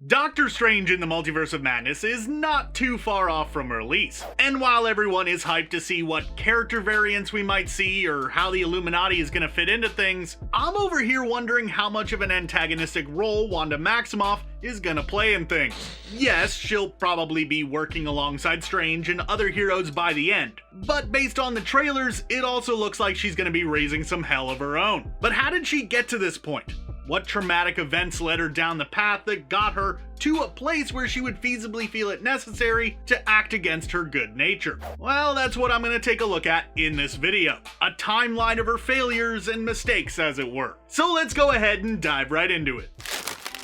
Doctor Strange in the Multiverse of Madness is not too far off from release, and while everyone is hyped to see what character variants we might see or how the Illuminati is going to fit into things, I'm over here wondering how much of an antagonistic role Wanda Maximoff is going to play in things. Yes, she'll probably be working alongside Strange and other heroes by the end, but based on the trailers, it also looks like she's going to be raising some hell of her own. But how did she get to this point? What traumatic events led her down the path that got her to a place where she would feasibly feel it necessary to act against her good nature? Well, that's what I'm going to take a look at in this video. A timeline of her failures and mistakes, as it were. So let's go ahead and dive right into it.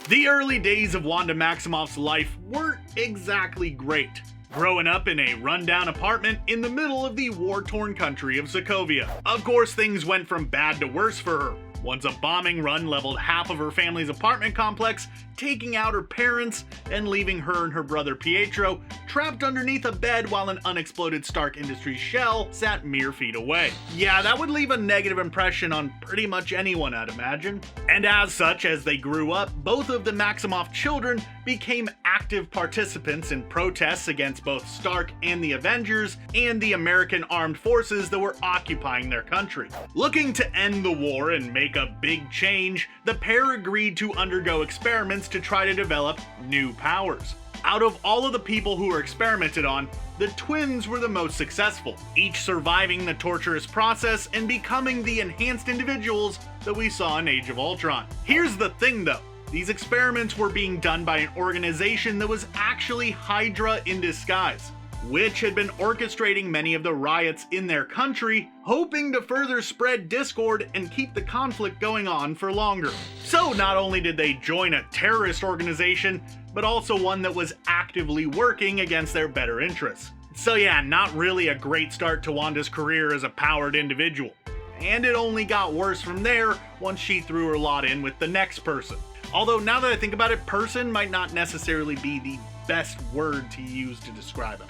The early days of Wanda Maximoff's life weren't exactly great. Growing up in a rundown apartment in the middle of the war-torn country of Sokovia. Of course, things went from bad to worse for her. Once a bombing run leveled half of her family's apartment complex, taking out her parents and leaving her and her brother Pietro trapped underneath a bed while an unexploded Stark Industries shell sat mere feet away. Yeah, that would leave a negative impression on pretty much anyone, I'd imagine. And as such, as they grew up, both of the Maximoff children became active participants in protests against both Stark and the Avengers and the American armed forces that were occupying their country. Looking to end the war and make a big change, the pair agreed to undergo experiments to try to develop new powers. Out of all of the people who were experimented on, the twins were the most successful, each surviving the torturous process and becoming the enhanced individuals that we saw in Age of Ultron. Here's the thing though, these experiments were being done by an organization that was actually Hydra in disguise, which had been orchestrating many of the riots in their country, hoping to further spread discord and keep the conflict going on for longer. So not only did they join a terrorist organization, but also one that was actively working against their better interests. So yeah, not really a great start to Wanda's career as a powered individual. And it only got worse from there once she threw her lot in with the next person. Although now that I think about it, person might not necessarily be the best word to use to describe him.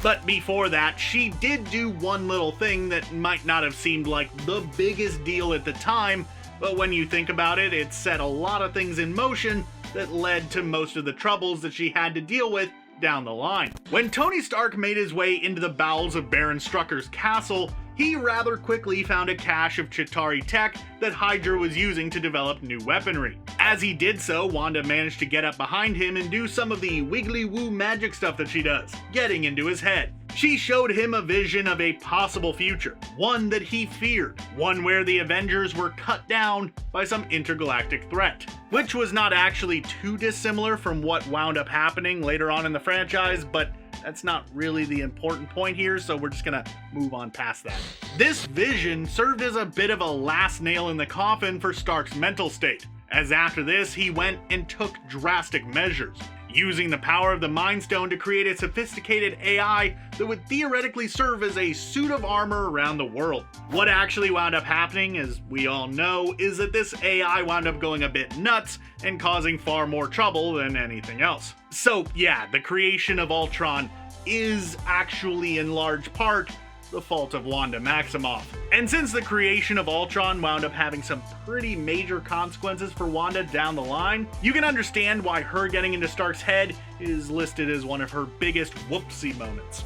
But before that, she did do one little thing that might not have seemed like the biggest deal at the time, but when you think about it, it set a lot of things in motion that led to most of the troubles that she had to deal with down the line. When Tony Stark made his way into the bowels of Baron Strucker's castle, he rather quickly found a cache of Chitauri tech that Hydra was using to develop new weaponry. As he did so, Wanda managed to get up behind him and do some of the wiggly-woo magic stuff that she does, getting into his head. She showed him a vision of a possible future, one that he feared, one where the Avengers were cut down by some intergalactic threat, which was not actually too dissimilar from what wound up happening later on in the franchise, but that's not really the important point here, so we're just gonna move on past that. This vision served as a bit of a last nail in the coffin for Stark's mental state, as after this he went and took drastic measures, using the power of the Mind Stone to create a sophisticated AI that would theoretically serve as a suit of armor around the world. What actually wound up happening, as we all know, is that this AI wound up going a bit nuts and causing far more trouble than anything else. So yeah, the creation of Ultron is actually in large part the fault of Wanda Maximoff. And since the creation of Ultron wound up having some pretty major consequences for Wanda down the line, you can understand why her getting into Stark's head is listed as one of her biggest whoopsie moments.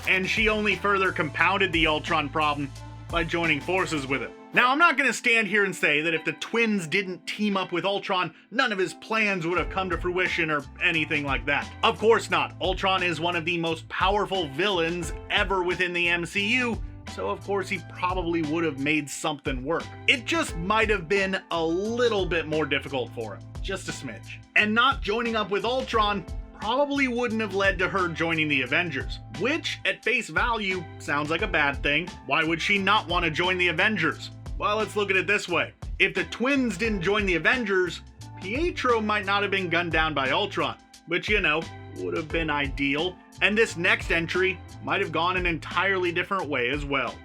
And she only further compounded the Ultron problem by joining forces with him. Now, I'm not going to stand here and say that if the twins didn't team up with Ultron, none of his plans would have come to fruition or anything like that. Of course not. Ultron is one of the most powerful villains ever within the MCU, so of course he probably would have made something work. It just might have been a little bit more difficult for him. Just a smidge. And not joining up with Ultron probably wouldn't have led to her joining the Avengers, which at face value sounds like a bad thing. Why would she not want to join the Avengers? Well, let's look at it this way. If the twins didn't join the Avengers, Pietro might not have been gunned down by Ultron, which, you know, would have been ideal, and this next entry might have gone an entirely different way as well.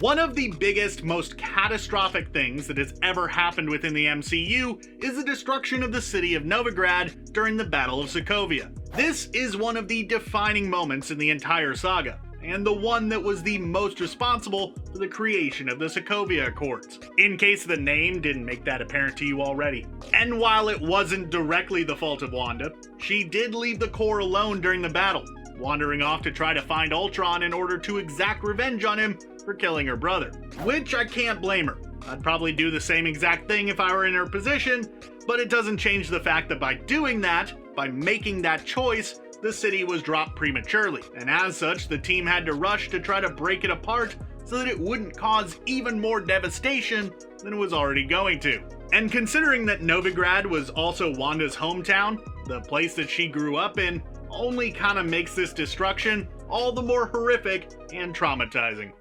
One of the biggest, most catastrophic things that has ever happened within the MCU is the destruction of the city of Novigrad during the Battle of Sokovia. This is one of the defining moments in the entire saga. and the one that was the most responsible for the creation of the Sokovia Accords, in case the name didn't make that apparent to you already. And while it wasn't directly the fault of Wanda, she did leave the Corps alone during the battle, wandering off to try to find Ultron in order to exact revenge on him for killing her brother. Which I can't blame her. I'd probably do the same exact thing if I were in her position, but it doesn't change the fact that by doing that, by making that choice, the city was dropped prematurely, and as such, the team had to rush to try to break it apart so that it wouldn't cause even more devastation than it was already going to. And considering that Novigrad was also Wanda's hometown, the place that she grew up in, only kind of makes this destruction all the more horrific and traumatizing.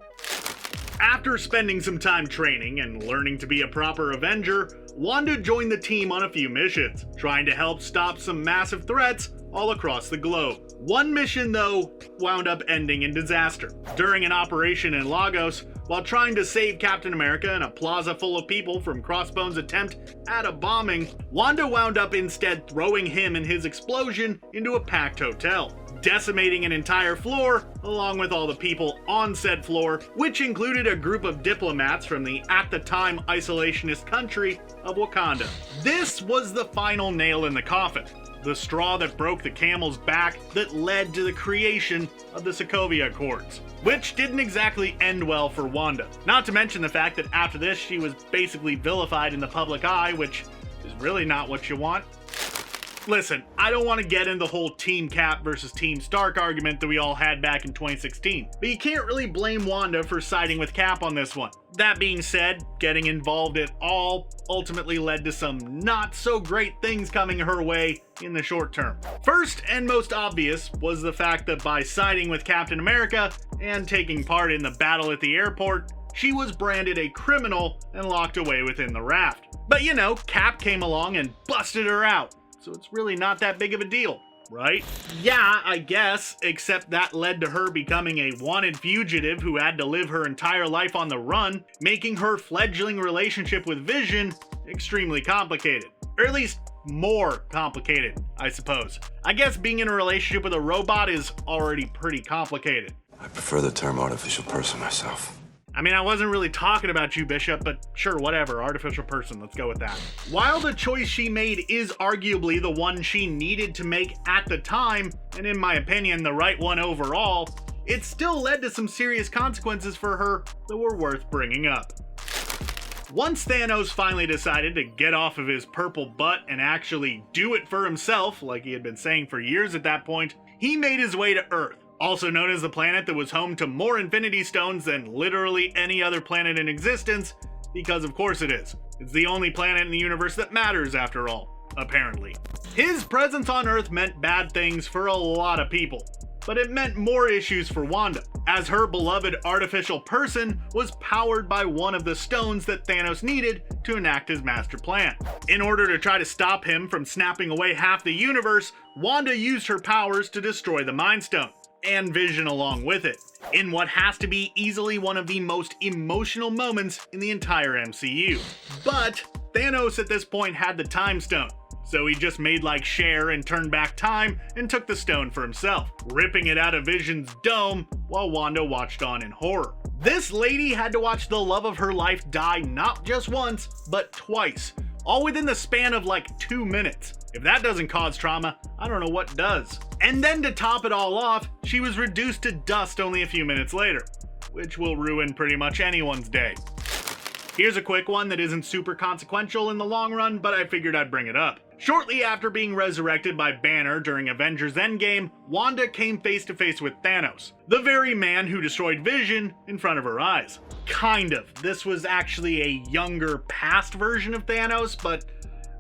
After spending some time training and learning to be a proper Avenger, Wanda joined the team on a few missions, trying to help stop some massive threats all across the globe. One mission, though, wound up ending in disaster. During an operation in Lagos, while trying to save Captain America in a plaza full of people from Crossbone's attempt at a bombing, Wanda wound up instead throwing him and his explosion into a packed hotel, decimating an entire floor along with all the people on said floor, which included a group of diplomats from the at the time isolationist country of Wakanda. This was the final nail in the coffin, the straw that broke the camel's back that led to the creation of the Sokovia Accords, which didn't exactly end well for Wanda. Not to mention the fact that after this she was basically vilified in the public eye, which is really not what you want. Listen, I don't want to get into the whole Team Cap versus Team Stark argument that we all had back in 2016, but you can't really blame Wanda for siding with Cap on this one. That being said, getting involved at all ultimately led to some not so great things coming her way in the short term. First and most obvious was the fact that by siding with Captain America and taking part in the battle at the airport, she was branded a criminal and locked away within the raft. But you know, Cap came along and busted her out, so it's really not that big of a deal, right? Yeah, I guess, except that led to her becoming a wanted fugitive who had to live her entire life on the run, making her fledgling relationship with Vision extremely complicated. Or at least more complicated, I suppose. I guess being in a relationship with a robot is already pretty complicated. I prefer the term artificial person myself. I mean, I wasn't really talking about you, Bishop, but sure, whatever, artificial person, let's go with that. While the choice she made is arguably the one she needed to make at the time, and in my opinion, the right one overall, it still led to some serious consequences for her that were worth bringing up. Once Thanos finally decided to get off of his purple butt and actually do it for himself, like he had been saying for years at that point, he made his way to Earth, also known as the planet that was home to more Infinity Stones than literally any other planet in existence, because of course it is. It's the only planet in the universe that matters after all, apparently. His presence on Earth meant bad things for a lot of people, but it meant more issues for Wanda, as her beloved artificial person was powered by one of the stones that Thanos needed to enact his master plan. In order to try to stop him from snapping away half the universe, Wanda used her powers to destroy the Mind Stone, and Vision along with it, in what has to be easily one of the most emotional moments in the entire MCU. But Thanos at this point had the Time Stone, so he just made like Cher and turned back time and took the stone for himself, ripping it out of Vision's dome while Wanda watched on in horror. This lady had to watch the love of her life die not just once, but twice, all within the span of like 2 minutes. If that doesn't cause trauma, I don't know what does. And then to top it all off, she was reduced to dust only a few minutes later, which will ruin pretty much anyone's day. Here's a quick one that isn't super consequential in the long run, but I figured I'd bring it up. Shortly after being resurrected by Banner during Avengers Endgame, Wanda came face to face with Thanos, the very man who destroyed Vision in front of her eyes. Kind of. This was actually a younger, past version of Thanos, but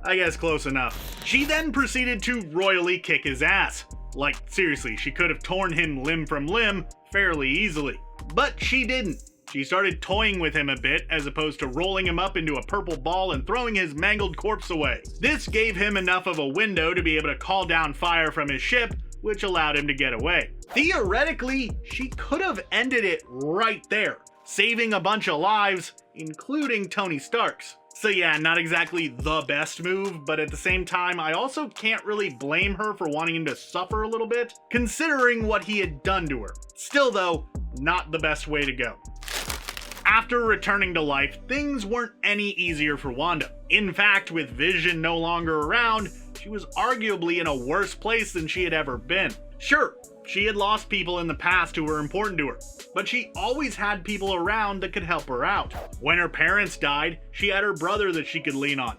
I guess close enough. She then proceeded to royally kick his ass. Like, seriously, she could have torn him limb from limb fairly easily. But she didn't. She started toying with him a bit as opposed to rolling him up into a purple ball and throwing his mangled corpse away. This gave him enough of a window to be able to call down fire from his ship, which allowed him to get away. Theoretically, she could have ended it right there, saving a bunch of lives, including Tony Stark's. So yeah, not exactly the best move, but at the same time, I also can't really blame her for wanting him to suffer a little bit, considering what he had done to her. Still though, not the best way to go. After returning to life, things weren't any easier for Wanda. In fact, with Vision no longer around, she was arguably in a worse place than she had ever been. Sure, she had lost people in the past who were important to her, but she always had people around that could help her out. When her parents died, she had her brother that she could lean on.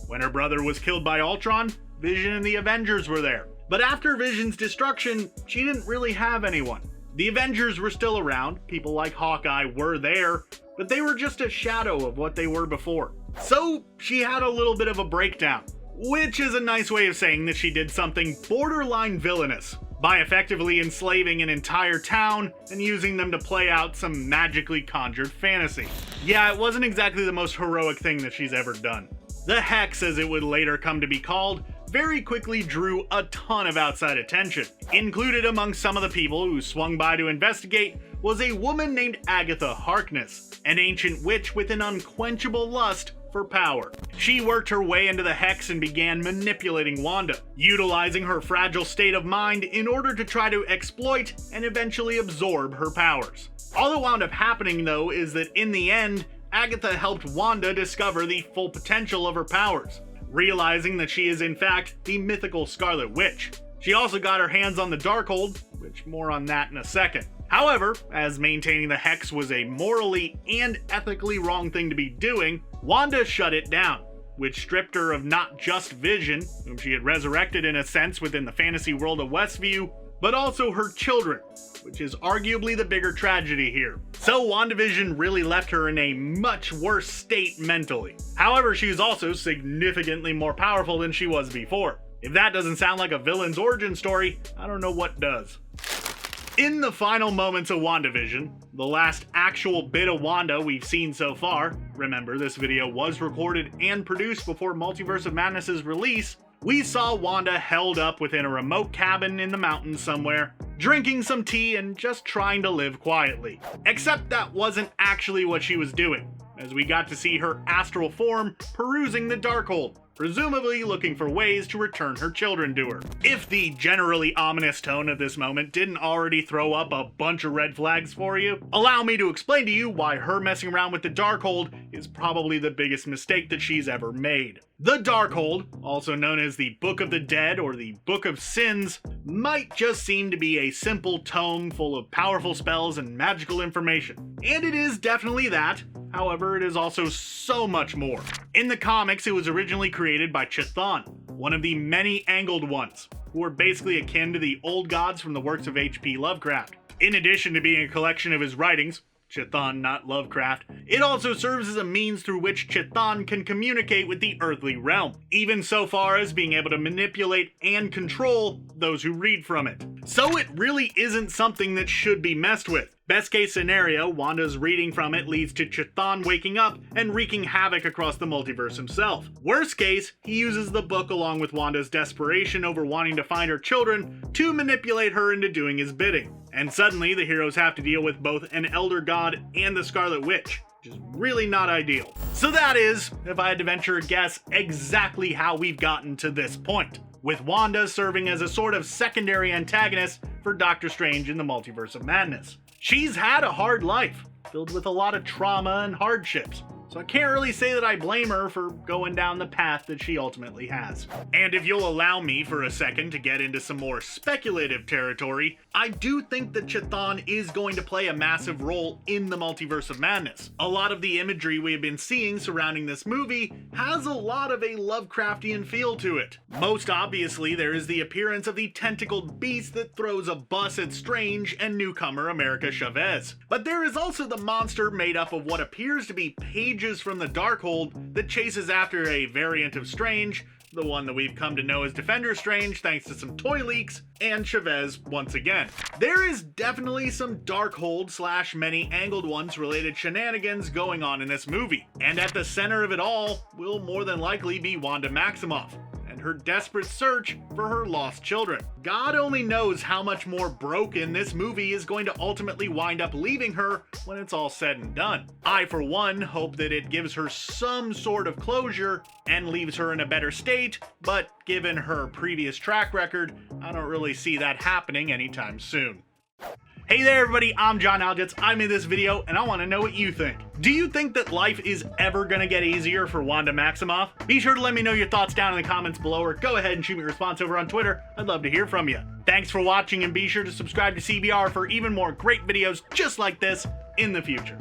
When her brother was killed by Ultron, Vision and the Avengers were there. But after Vision's destruction, she didn't really have anyone. The Avengers were still around, people like Hawkeye were there, but they were just a shadow of what they were before. So she had a little bit of a breakdown, which is a nice way of saying that she did something borderline villainous by effectively enslaving an entire town and using them to play out some magically conjured fantasy. Yeah, it wasn't exactly the most heroic thing that she's ever done. The Hex, as it would later come to be called, very quickly drew a ton of outside attention. Included among some of the people who swung by to investigate was a woman named Agatha Harkness, an ancient witch with an unquenchable lust for power. She worked her way into the Hex and began manipulating Wanda, utilizing her fragile state of mind in order to try to exploit and eventually absorb her powers. All that wound up happening though is that in the end, Agatha helped Wanda discover the full potential of her powers, realizing that she is in fact the mythical Scarlet Witch. She also got her hands on the Darkhold, which more on that in a second. However, as maintaining the Hex was a morally and ethically wrong thing to be doing, Wanda shut it down, which stripped her of not just Vision, whom she had resurrected in a sense within the fantasy world of Westview, but also her children, which is arguably the bigger tragedy here. So WandaVision really left her in a much worse state mentally. However, she is also significantly more powerful than she was before. If that doesn't sound like a villain's origin story, I don't know what does. In the final moments of WandaVision, the last actual bit of Wanda we've seen so far, remember this video was recorded and produced before Multiverse of Madness' release, we saw Wanda held up within a remote cabin in the mountains somewhere, drinking some tea and just trying to live quietly. Except that wasn't actually what she was doing, as we got to see her astral form perusing the Darkhold, presumably looking for ways to return her children to her. If the generally ominous tone of this moment didn't already throw up a bunch of red flags for you, allow me to explain to you why her messing around with the Darkhold is probably the biggest mistake that she's ever made. The Darkhold, also known as the Book of the Dead or the Book of Sins, might just seem to be a simple tome full of powerful spells and magical information. And it is definitely that. However, it is also so much more. In the comics, it was originally created by Chthon, one of the many angled ones, who are basically akin to the old gods from the works of H.P. Lovecraft. In addition to being a collection of his writings, Chthon, not Lovecraft, it also serves as a means through which Chthon can communicate with the earthly realm, even so far as being able to manipulate and control those who read from it. So it really isn't something that should be messed with. Best case scenario, Wanda's reading from it leads to Chthon waking up and wreaking havoc across the multiverse himself. Worst case, he uses the book along with Wanda's desperation over wanting to find her children to manipulate her into doing his bidding. And suddenly, the heroes have to deal with both an Elder God and the Scarlet Witch, which is really not ideal. So that is, if I had to venture a guess, exactly how we've gotten to this point, with Wanda serving as a sort of secondary antagonist for Doctor Strange in the Multiverse of Madness. She's had a hard life, filled with a lot of trauma and hardships, so I can't really say that I blame her for going down the path that she ultimately has. And if you'll allow me for a second to get into some more speculative territory, I do think that Chthon is going to play a massive role in the Multiverse of Madness. A lot of the imagery we have been seeing surrounding this movie has a lot of a Lovecraftian feel to it. Most obviously, there is the appearance of the tentacled beast that throws a bus at Strange and newcomer America Chavez. But there is also the monster made up of what appears to be pages from the Darkhold that chases after a variant of Strange, the one that we've come to know as Defender Strange thanks to some toy leaks, and Chavez once again. There is definitely some Darkhold / many angled ones related shenanigans going on in this movie, and at the center of it all will more than likely be Wanda Maximoff. and her desperate search for her lost children. God only knows how much more broken this movie is going to ultimately wind up leaving her when it's all said and done. I, for one, hope that it gives her some sort of closure and leaves her in a better state, but given her previous track record, I don't really see that happening anytime soon. Hey there everybody, I'm John Algetz. I made this video and I want to know what you think. Do you think that life is ever going to get easier for Wanda Maximoff? Be sure to let me know your thoughts down in the comments below, or go ahead and shoot me a response over on Twitter. I'd love to hear from you. Thanks for watching, and be sure to subscribe to CBR for even more great videos just like this in the future.